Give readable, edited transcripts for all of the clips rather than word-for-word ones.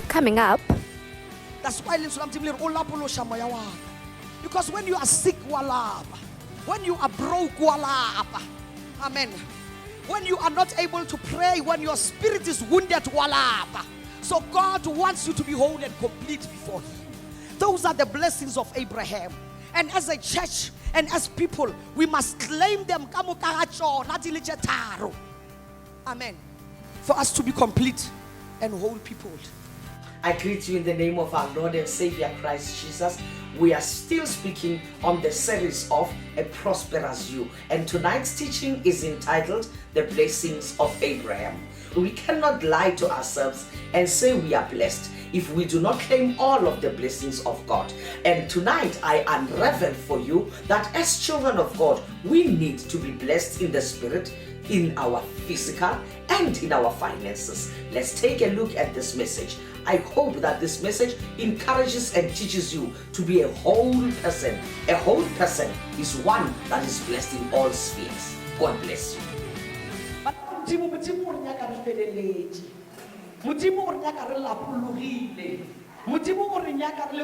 coming up. That's why because when you are sick, when you are broke, amen. When you are not able to pray, when your spirit is wounded, so God wants you to be whole and complete before Him. Those are the blessings of Abraham. And as a church and as people, we must claim them. Amen. For us to be complete and whole people. I greet you in the name of our Lord and Savior Christ Jesus. We are still speaking on the series of A Prosperous You. And tonight's teaching is entitled The Blessings of Abraham. We cannot lie to ourselves and say we are blessed if we do not claim all of the blessings of God. And tonight I unravel for you that as children of God, we need to be blessed in the spirit, in our physical, and in our finances. Let's take a look at this message. I hope that this message encourages and teaches you to be a whole person. A whole person is one that is blessed in all spheres. God bless you.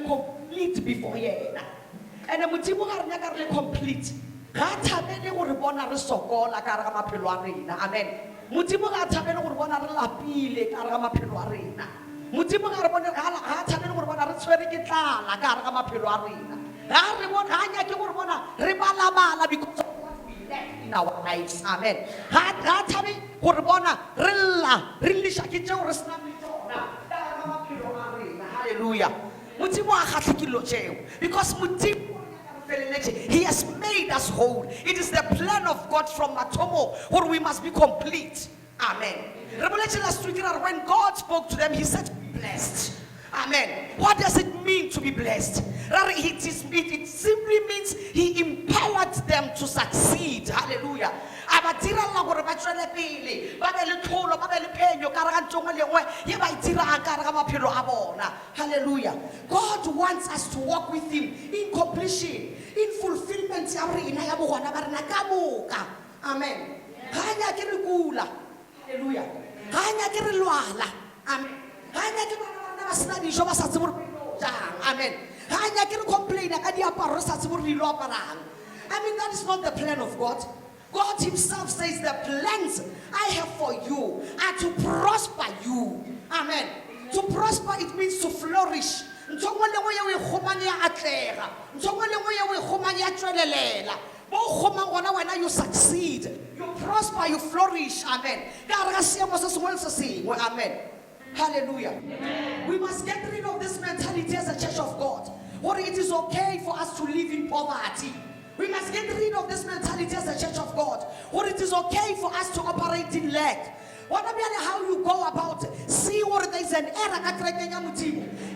Complete before you. And a complete. Amen. Mutimo ga thabela gore bona re lapile ka re ga maphelo a rena. Mutimo ga re bona ga thabela gore bona re tshwere ke tlala ka re ga maphelo a rena. Ga re bona ga nya ke gore bona re balabala because of what we left in our lives. Amen. Ga thabe gore bona re lla re lisha ke tseo re sna le tsona ka re ga maphelo a rena. Hallelujah. Mutimo a gatlhikilo tseo because mutimo He has made us whole. It is the plan of God from Matomo where we must be complete. Amen. Revelation last week, when God spoke to them, He said, blessed. Amen. What does it mean to be blessed? It simply means He empowered them to succeed. Hallelujah. Hallelujah. God wants us to walk with Him in completion, in fulfillment. Amen. Hallelujah. Amen. Amen. I mean, that is not the plan of God. God Himself says the plans I have for you are to prosper you. Amen. To prosper, it means to flourish. You succeed. You prosper, you flourish. Amen. Amen. Hallelujah. Amen. We must get rid of this mentality as a church of God, where it is okay for us to live in poverty. We must get rid of this mentality as a church of God, where it is okay for us to operate in lack. What about how you go about see where there is an error?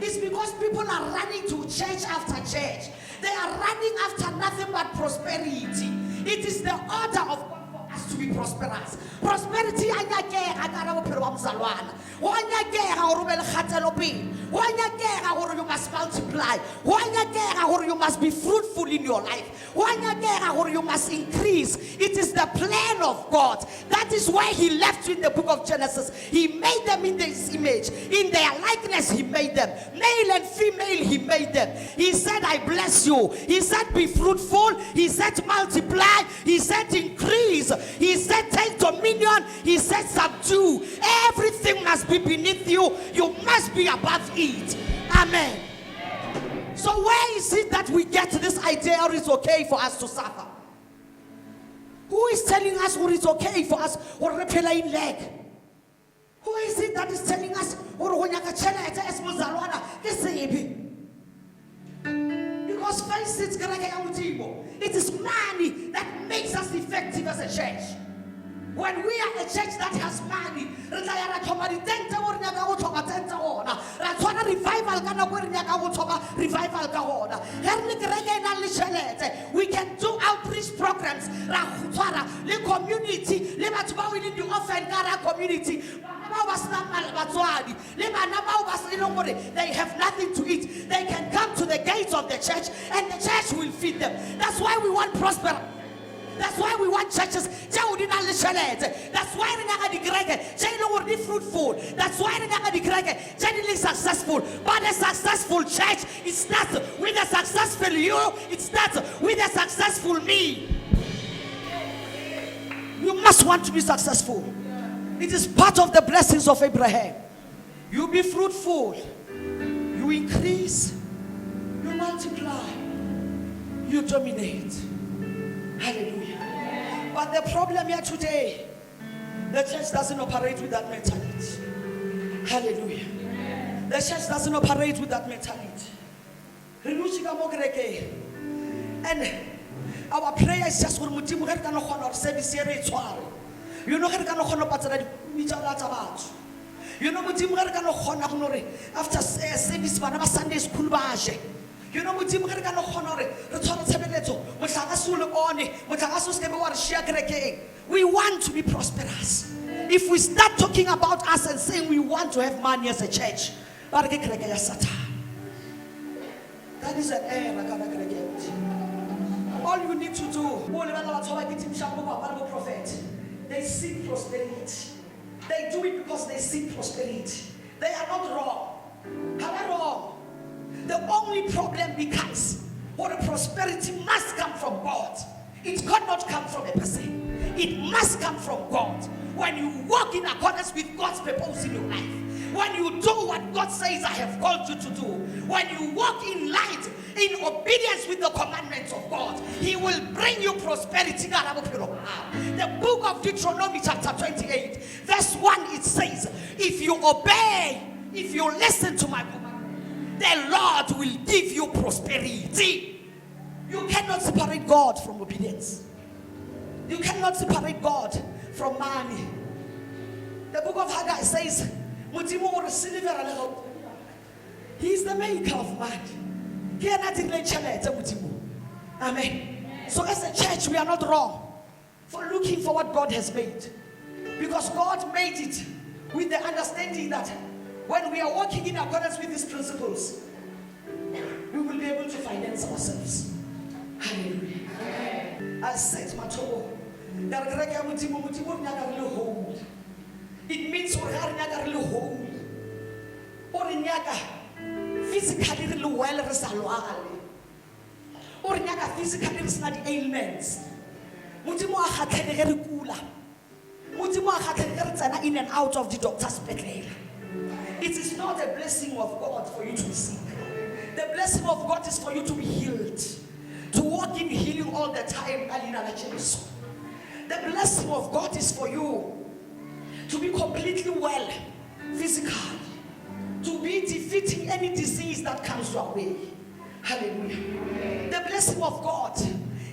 It's because people are running to church after church. They are running after nothing but prosperity. It is the order of God for us to be prosperous. Prosperity you must multiply. You must be fruitful in your life. You must increase. It is the plan of God. That is why He left you in the book of Genesis. He made them in His image. In their likeness He made them. Male and female He made them. He said, I bless you. He said, be fruitful. He said, multiply. He said, increase. He said, take dominion. He said, subdue. Everything must be beneath you. You must be above it. Amen. So where is it that we get this idea or it's okay for us to suffer? Who is telling us what is okay for us or repel in leg? Who is it that is telling us because face it is money that makes us effective as a church. When we are a church that has money, we can do outreach programs. Community, community. They have nothing to eat. They can come to the gates of the church and the church will feed them. That's why we want prosperity. That's why we want churches. That's why we are fruitful. That's why we are successful. But a successful church, it starts with a successful you. It starts with a successful me. You must want to be successful. It is part of the blessings of Abraham. You be fruitful. You increase. You multiply. You dominate. Hallelujah. But the problem here today, the church doesn't operate with that mentality. Hallelujah. The church doesn't operate with that mentality. And our prayer is just for Mutim Herkano service here. You know Herkano Patara, you know Mutim Herkano after service, Manama Sunday school bash. You know Mutim Herkano Honore, Return Sebeneto, Mutagasul Oni, Mutagasus Kebawar Shiagreke. We want to be prosperous. If we start talking about us and saying we want to have money as a church, that is an error. All you need to do, prophet, they seek prosperity. They do it because they seek prosperity. They are not wrong. They are wrong. The only problem becomes what prosperity must come from God. It cannot come from a person. It must come from God. When you walk in accordance with God's purpose in your life, when you do what God says I have called you to do, when you walk in light, in obedience with the commandments of God, He will bring you prosperity. The book of Deuteronomy chapter 28 verse 1, it says, if you obey, if you listen to my commandment, the Lord will give you prosperity. You cannot separate God from obedience. You cannot separate God from money. The book of Haggai says, He is the maker of money. Amen. So as a church, we are not wrong for looking for what God has made. Because God made it with the understanding that when we are walking in accordance with these principles, we will be able to finance ourselves. Hallelujah. I said, it means we're whole. Or physically really well or physically is not ailments. In and out of the doctor's bed. It is not a blessing of God for you to be sick. The blessing of God is for you to be healed, to walk in healing all the time. The blessing of God is for you to be completely well physically, to be defeating any disease that comes your way. Hallelujah. The blessing of God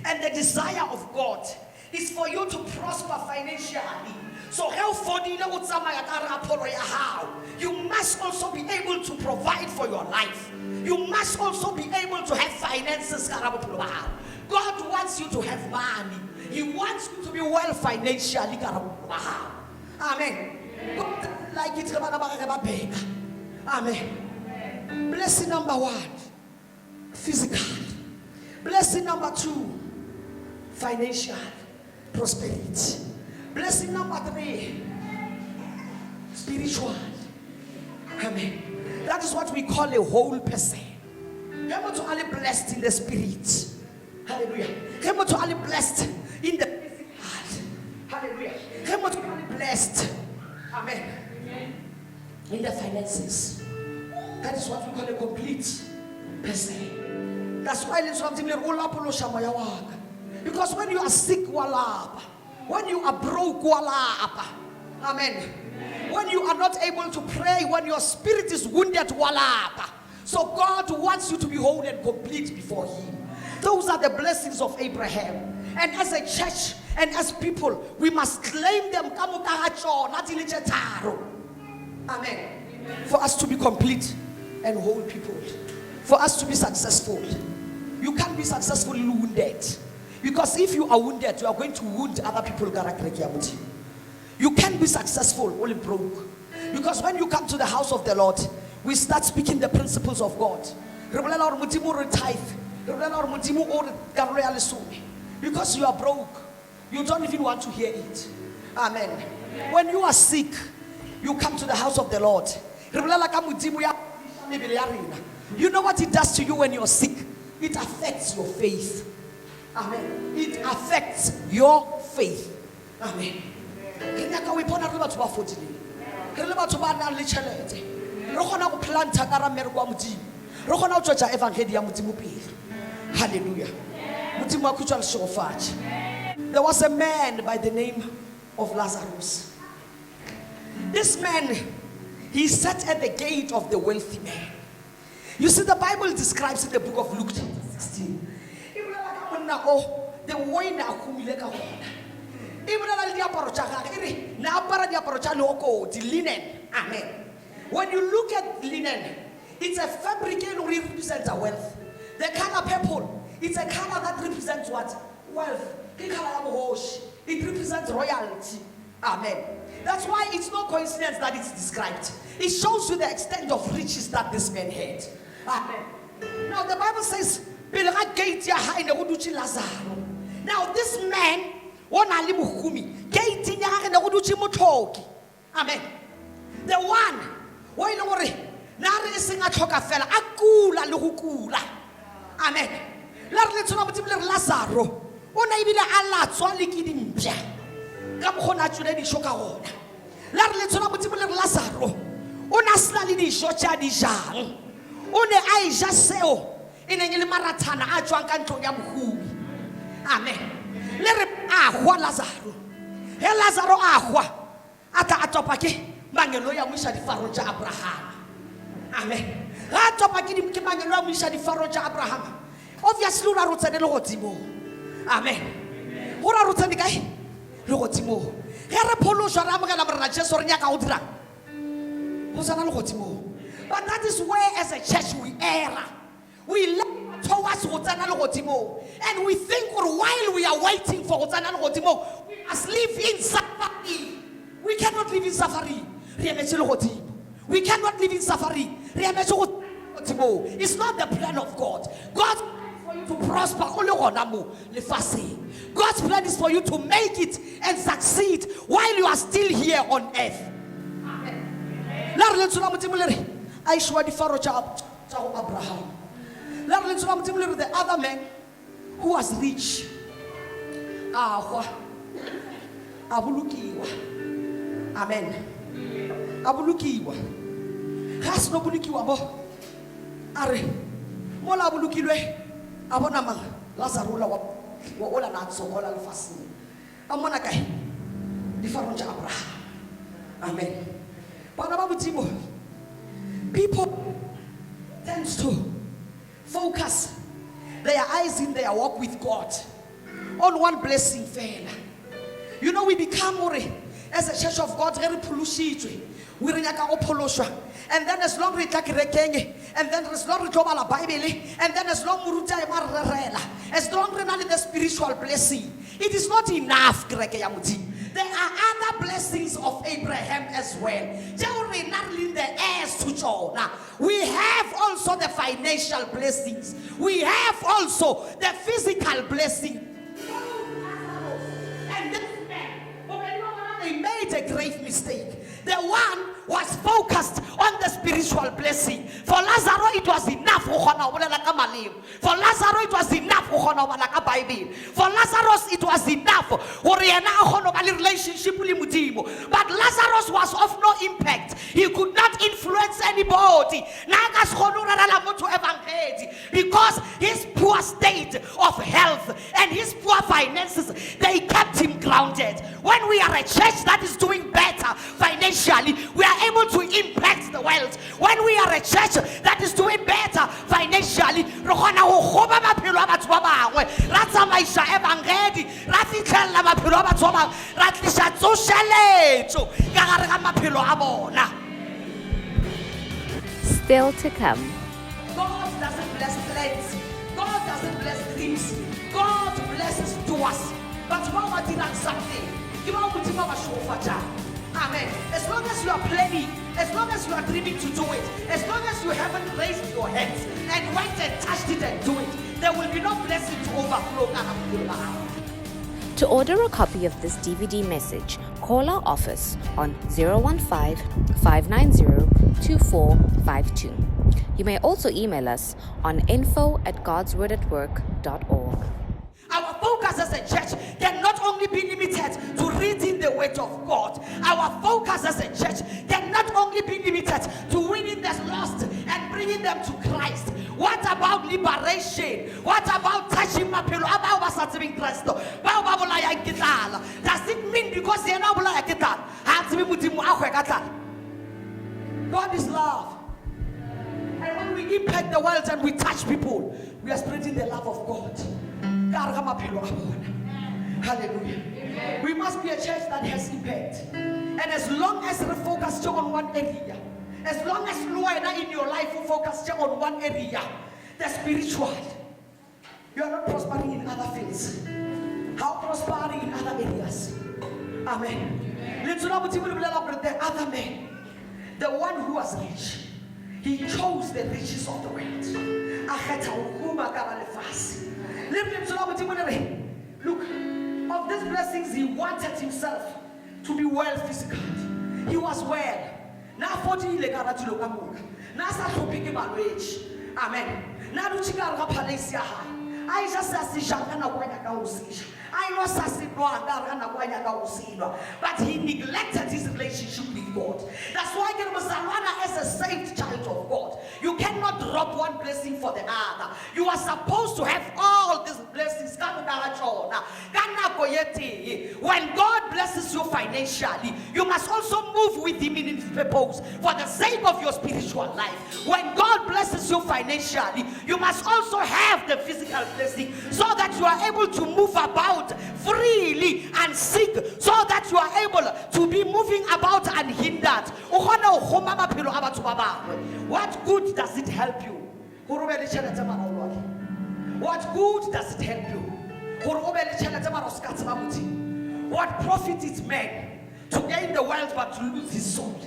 and the desire of God is for you to prosper financially. So you must also be able to provide for your life. You must also be able to have finances. God wants you to have money. He wants you to be well financially. Amen. God like it. Amen. Blessing number 1, physical. Blessing number 2, financial prosperity. Blessing number 3, spiritual. Amen. That is what we call a whole person. Remember to only blessed in the spirit. Hallelujah. Remember to only blessed in the physical. Hallelujah. Remember to only blessed. Amen. In the finances. That is what we call a complete person. That's why it's something because when you are sick, when you are broke, amen. When you are not able to pray, when your spirit is wounded, so God wants you to be whole and complete before Him. Those are the blessings of Abraham. And as a church and as people, we must claim them. Amen. For us to be complete and whole people. For us to be successful. You can't be successfully wounded. Because if you are wounded, you are going to wound other people. You can't be successful only broke. Because when you come to the house of the Lord, we start speaking the principles of God. Because you are broke. You don't even want to hear it. Amen. When you are sick, you come to the house of the Lord. You know what it does to you when you're sick? It affects your faith. Amen. It affects your faith. Amen. Hallelujah. There was a man by the name of Lazarus. This man, he sat at the gate of the wealthy man. You see, the Bible describes in the book of Luke 16. The linen. Amen. When you look at linen, it's a fabric that represents a wealth. The color purple, it's a color that represents what? Wealth. It represents royalty. Amen. That's why it's no coincidence that it's described. It shows you the extent of riches that this man had. Amen. Now the Bible says, now this man, amen. The one, amen. Lazaro, amen. Lazaro. Lazaro ata atopaki mangelo ya mwisha di faro ja Abraham. Amen. Atopaki di mangelo ya mwisha di faro ja Abraham. Obviously ura rutsene lo godimo. Amen. Ura rutsene kai lo godimo. Here polo jara magana mara Jesu re nyaka o dira. Ho sana lo godimo. But that is where as a church we err. We look towards Hosanna Logotimo. And we think while we are waiting for Hosanna Logotimo, we must live in suffering. We cannot live in suffering. We cannot live in suffering. It's not the plan of God. God's plan is for you to prosper. God's plan is for you to make it and succeed while you are still here on earth. I swear the Pharaoh Abraham. The other man who was rich. Amen. Abulukiwa. Has no bulukiwa bo. Are. Mola abulukilwe. Abona ma. Lazaro wa ola na so ola lfasi. Amona kai. Di Pharaoh Abraham. Amen. People tend to focus their eyes in their walk with God on one blessing fail. You know, we become more as a church of God very polluted. We renyaka opolosha, and then as long as rekenge, and then as long as la Bible, and then as long as long as the spiritual blessing, it is not enough. There are other blessings of Abraham as well. We have also the financial blessings. We have also the physical blessing. And this man, they made a grave mistake. The one was focused on the spiritual blessing. For Lazarus, it was enough. For Lazarus, it was enough. For Lazarus, it was enough. But Lazarus was of no impact. He could not influence anybody. Because his poor state of health and his poor finances, they kept him grounded. When we are a church that is doing better financially, we are able to impact the world. When we are a church that is doing better financially, still to come. God doesn't bless plans. God doesn't bless dreams. God blesses doers. But Mama did something. Amen. As long as you are planning, as long as you are dreaming to do it, as long as you haven't raised your hands and went and touched it and do it, there will be no blessing to overflow. To order a copy of this DVD message, call our office on 015-590-2452. You may also email us on info@godswordatwork.org. Our focus as a church can not only be limited to reading the word of God. Our focus as a church can not only be limited to winning the lost and bringing them to Christ. What about liberation? What about touching my pillow? About us serving Christ? Does it mean because they are not like God is love. And when we impact the world and we touch people, we are spreading the love of God. Hallelujah. We must be a church that has impact. And as long as we focus on one area, as long as you are in your life you focus on one area, the spiritual, you are not prospering in other fields. How prospering in other areas? Amen. The other man, the one who was rich, he chose the riches of the world. Look, of these blessings, he wanted himself to be well physically. He was well. Now 40 years ago, now start to pick him age. Amen. Now do chica Palacia High. I just say Shangana Wayaka. I know but he neglected his relationship with God. That's why as a saved child of God, you cannot drop one blessing for the other. You are supposed to have all these blessings. When God blesses you financially, you must also move with him in his purpose for the sake of your spiritual life. When God blesses you financially, you must also have the physical blessing so that you are able to move about freely and seek, so that you are able to be moving about unhindered. What good does it help you? What good does it help you? What profit is man to gain the world but to lose his soul?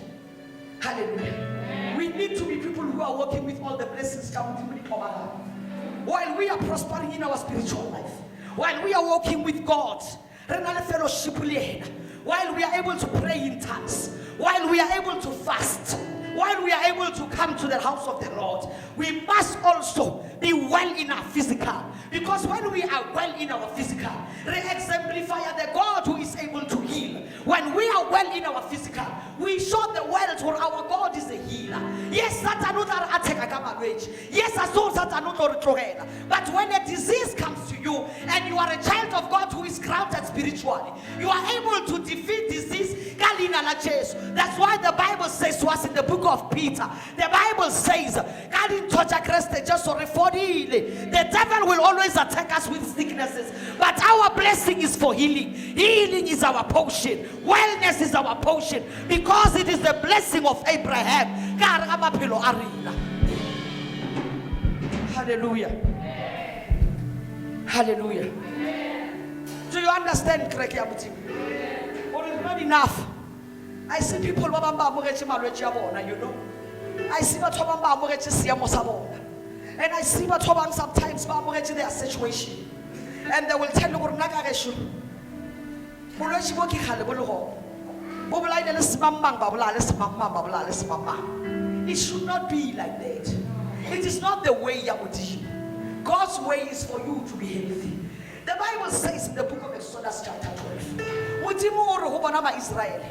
Hallelujah. We need to be people who are working with all the blessings while we are prospering in our spiritual life, while we are walking with God, while we are able to pray in tongues, while we are able to fast, while we are able to come to the house of the Lord, we must also be well in our physical. Because when we are well in our physical, we exemplify the God who is able to heal. When we are well in our physical, we show the world where our God is a healer. Yes, that's another attack. Yes, but when a disease comes to you and you are a child of God who is grounded spiritually, you are able to defeat disease. That's why the Bible says to us in the book of Peter, the Bible says, the devil will always attack us with sicknesses, but our blessing is for healing. Healing is our portion. Wellness is our portion, because it is the blessing of Abraham. Hallelujah. Hallelujah. Do you understand, Kreki Abuti? Or is not enough? I see people, you know. I see and I see sometimes their situation, and they will tell you, it should not be like that. It is not the way Yahudi. God's way is for you to be healthy. The Bible says in the book of Exodus chapter 12, Israel,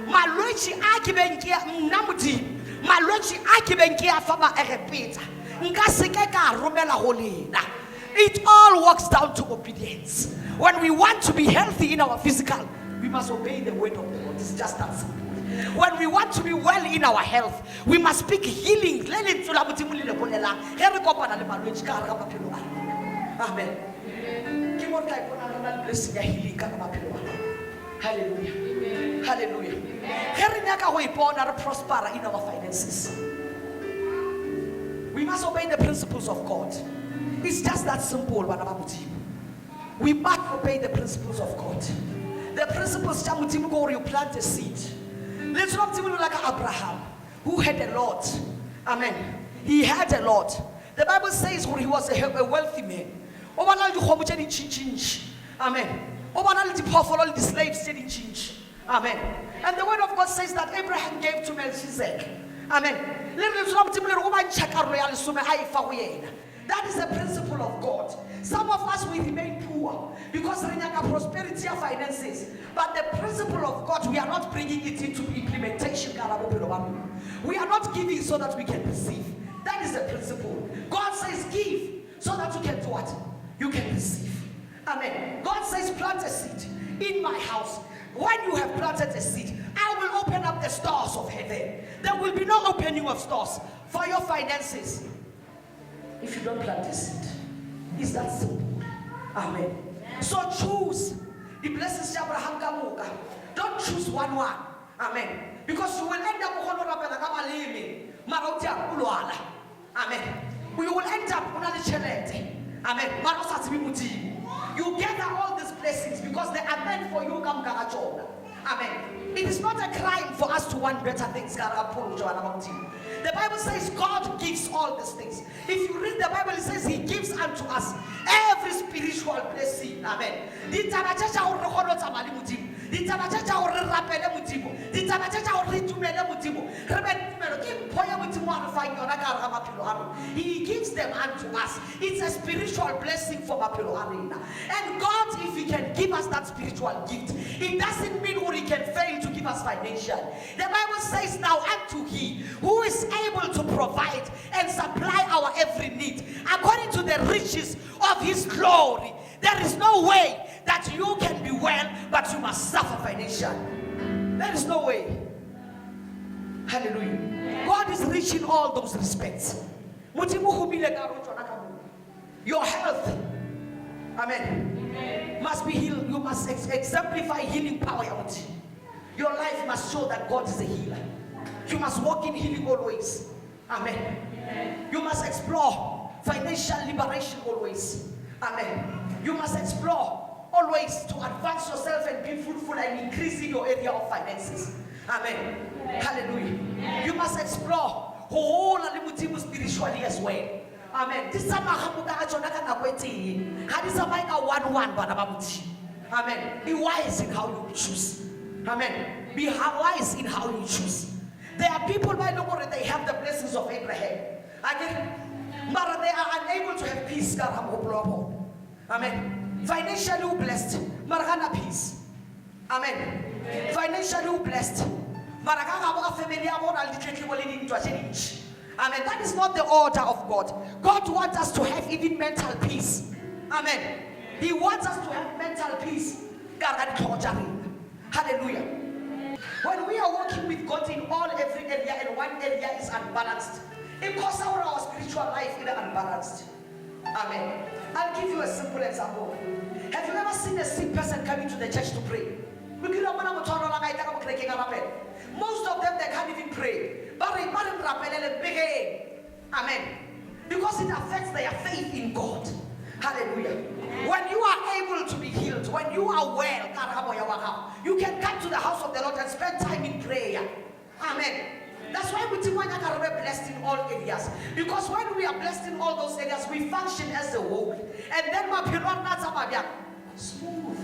malwetsi a ke benkia nna modimo, malwetsi a ke benkia fa ba erepetsa nka seke ka romela go lena. It all works down to obedience. When we want to be healthy in our physical, we must obey the word of the Lord. It's just that simple. When we want to be well in our health, we must speak healing. Amen. Hallelujah. Hallelujah. Prosper in our finances. We must obey the principles of God. It's just that simple. We must obey the principles of God. The principles you plant a seed. Let's not like Abraham, who had a lot. Amen. He had a lot. The Bible says when he was a wealthy man. Amen. The slaves didn't change. Amen. And the word of God says that Abraham gave to Melchizedek. Amen. That is the principle of God. Some of us, we remain poor because we have prosperity of finances. But the principle of God, we are not bringing it into implementation. We are not giving so that we can receive. That is the principle. God says give so that you can do what? You can receive. Amen. God says plant a seed in my house. When you have planted a seed, I will open up the stores of heaven. There will be no opening of stores for your finances if you don't plant a seed. It's that simple. Amen. So choose the blessings of Abraham Kamuka. Don't choose one. Amen. Because you will end up amen. You will end up amen. You gather all these blessings because they are meant for you. Amen. It is not a crime for us to want better things. The Bible says God gives all these things. If you read the Bible, it says He gives unto us every spiritual blessing. Amen. He gives them unto us. It's a spiritual blessing for Mapiloharina. And God, if He can give us that spiritual gift, it doesn't mean He can fail to give us financial. The Bible says, now unto He who is able to provide and supply our every need according to the riches of His glory. There is no way that you can be well, but you must suffer financially. There is no way. Hallelujah. God is rich in all those respects. Your health, amen, must be healed. You must exemplify healing power. Your life must show that God is a healer. You must walk in healing always. Amen. You must explore financial liberation always. Amen. You must explore always to advance yourself and be fruitful and increase in your area of finances. Amen. Hallelujah. You must explore whole spiritually as well. Amen. Amen. Be wise in how you choose. Amen. Be wise in how you choose. There are people by the word, they have the blessings of Abraham. Again, but they are unable to have peace. Amen. Financially blessed, Maragana peace. Amen. Financially blessed. Amen. That is not the order of God. God wants us to have even mental peace. Amen. He wants us to have mental peace. Hallelujah. When we are working with God in every area and one area is unbalanced, it causes our spiritual life is unbalanced. Amen. I'll give you a simple example. Have you ever seen a sick person coming to the church to pray? Most of them, they can't even pray. Amen. Because it affects their faith in God. Hallelujah. When you are able to be healed, when you are well, you can come to the house of the Lord and spend time in prayer. Amen. That's why we are blessed in all areas. Because when we are blessed in all those areas, we function as a whole. And then my smooth.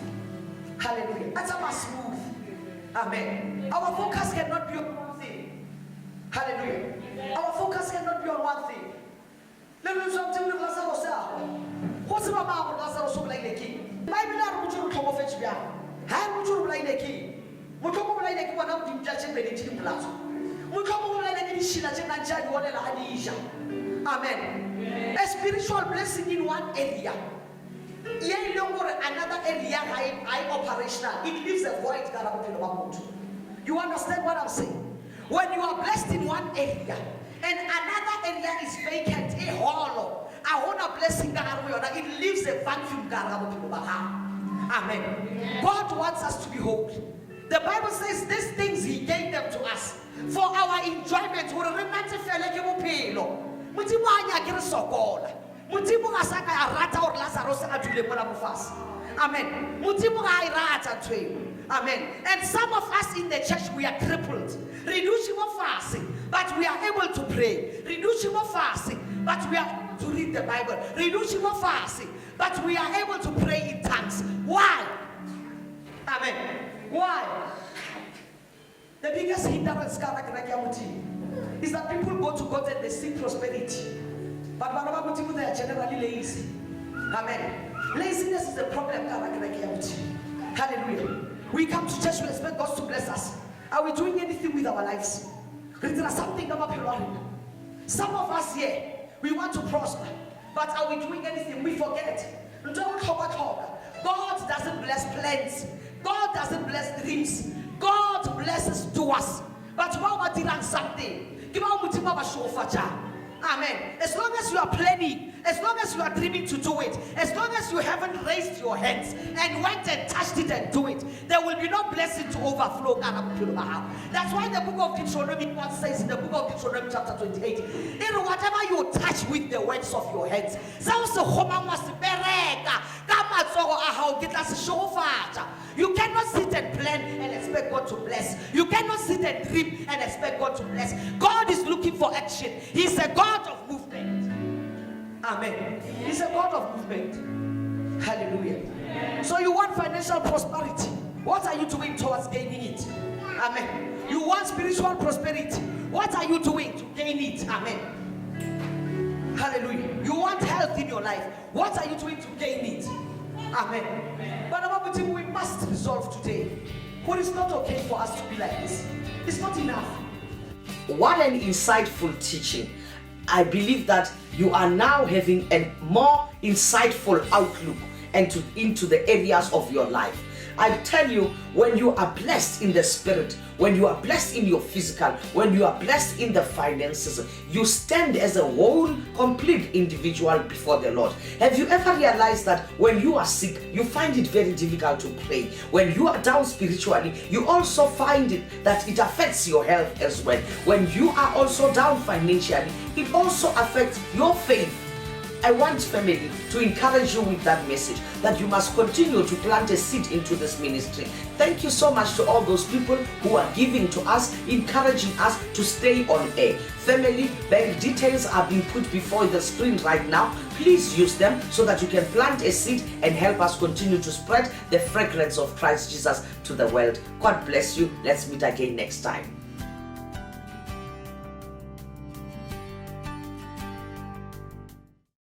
Hallelujah. That's about smooth. Amen. Our focus cannot be on one thing. Hallelujah. Our focus cannot be on one thing. Let me show you the Lazarus. What's about Lazarus like the king? Bible are much of Fetchia. How much of like the king? We come over like one of the judges in the plaza. We come over like the Shina and Jad one and Anisha. Amen. A spiritual blessing in one area. Another area I operational. It leaves a void. You understand what I'm saying? When you are blessed in one area and another area is vacant, a hollow, I want a blessing that it leaves a vacuum. Amen. God wants us to be whole. The Bible says these things He gave them to us for our enjoyment. Amen. Amen. And some of us in the church, we are crippled. Reducing fasting, but we are able to pray. Reducing fasting, but we are to read the Bible. But we are able to pray in tongues. Why? Amen. Why? The biggest hindrance is that people go to God and they seek prosperity. But they are generally lazy. Amen. Laziness is a problem. Hallelujah. We come to church, we expect God to bless us. Are we doing anything with our lives? There is something about people. Some of us here, we want to prosper. But are we doing anything? We forget. God doesn't bless plans. God doesn't bless dreams. God blesses doers. But while we're doing something, amen. As long as you are planning, as long as you are dreaming to do it, as long as you haven't raised your hands and went and touched it and do it, there will be no blessing to overflow. That's why the book of Deuteronomy says in the book of Deuteronomy chapter 28, in whatever you touch with the words of your hands, you cannot sit and plan and expect God to bless. You cannot sit and dream and expect God to bless. God is looking for action. He's a God of movement. Amen. He's a God of movement. Hallelujah. So you want financial prosperity. What are you doing towards gaining it? Amen. You want spiritual prosperity. What are you doing to gain it? Amen. Hallelujah. You want health in your life. What are you doing to gain it? Amen. But we must resolve today. For it's not okay for us to be like this. It's not enough. What an insightful teaching. I believe that you are now having a more insightful outlook into the areas of your life. I tell you, when you are blessed in the spirit, when you are blessed in your physical, when you are blessed in the finances, you stand as a whole, complete individual before the Lord. Have you ever realized that when you are sick, you find it very difficult to pray? When you are down spiritually, you also find it that it affects your health as well. When you are also down financially, it also affects your faith. I want, family, to encourage you with that message that you must continue to plant a seed into this ministry. Thank you so much to all those people who are giving to us, encouraging us to stay on air. Family, bank details are being put before the screen right now. Please use them so that you can plant a seed and help us continue to spread the fragrance of Christ Jesus to the world. God bless you. Let's meet again next time.